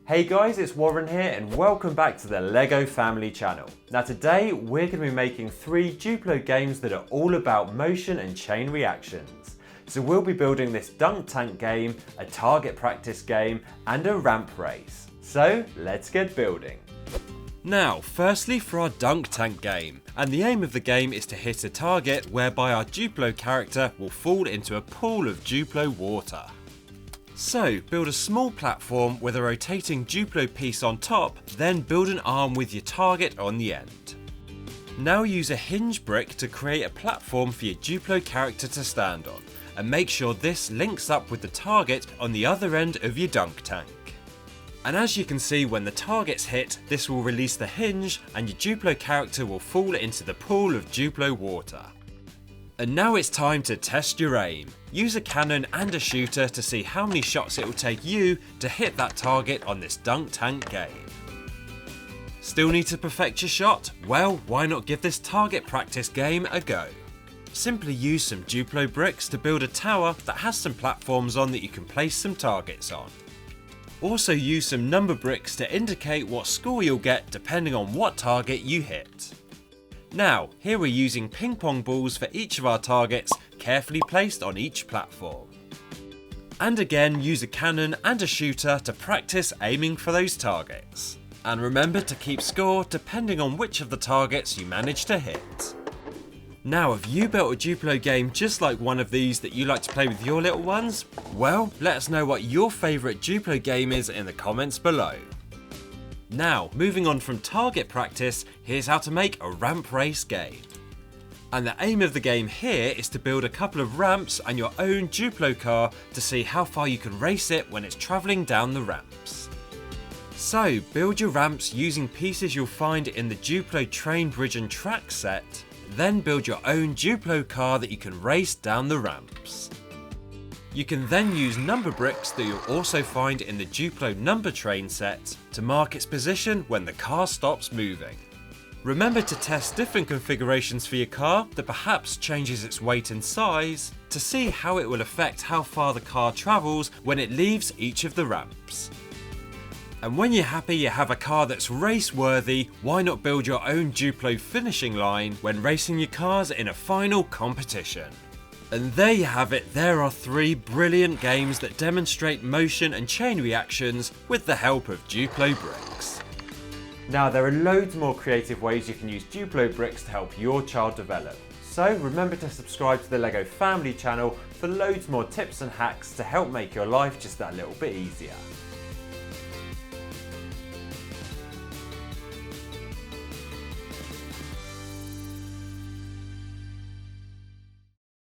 Hey guys, it's Warren here and welcome back to the LEGO family channel. Now today we're going to be making 3 Duplo games that are all about motion and chain reactions. So we'll be building this dunk tank game, a target practice game and a ramp race. So let's get building. Now firstly for our dunk tank game, and the aim of the game is to hit a target whereby our Duplo character will fall into a pool of Duplo water. So build a small platform with a rotating Duplo piece on top, then build an arm with your target on the end. Now use a hinge brick to create a platform for your Duplo character to stand on, and make sure this links up with the target on the other end of your dunk tank. And as you can see, when the target's hit, this will release the hinge and your Duplo character will fall into the pool of Duplo water. And now it's time to test your aim. Use a cannon and a shooter to see how many shots it will take you to hit that target on this dunk tank game. Still need to perfect your shot? Well, why not give this target practice game a go? Simply use some Duplo bricks to build a tower that has some platforms on that you can place some targets on. Also use some number bricks to indicate what score you'll get depending on what target you hit. Now, here we're using ping pong balls for each of our targets, carefully placed on each platform. And again, use a cannon and a shooter to practice aiming for those targets. And remember to keep score depending on which of the targets you manage to hit. Now, have you built a Duplo game just like one of these that you like to play with your little ones? Well, let us know what your favourite Duplo game is in the comments below. Now, moving on from target practice, here's how to make a ramp race game. And the aim of the game here is to build a couple of ramps and your own Duplo car to see how far you can race it when it's travelling down the ramps. So, build your ramps using pieces you'll find in the Duplo train, bridge and track set, then build your own Duplo car that you can race down the ramps. You can then use number bricks that you'll also find in the Duplo number train set to mark its position when the car stops moving. Remember to test different configurations for your car that perhaps changes its weight and size to see how it will affect how far the car travels when it leaves each of the ramps. And when you're happy you have a car that's race worthy, why not build your own Duplo finishing line when racing your cars in a final competition? And there you have it, there are 3 brilliant games that demonstrate motion and chain reactions with the help of Duplo bricks. Now there are loads more creative ways you can use Duplo bricks to help your child develop. So remember to subscribe to the LEGO family channel for loads more tips and hacks to help make your life just that little bit easier.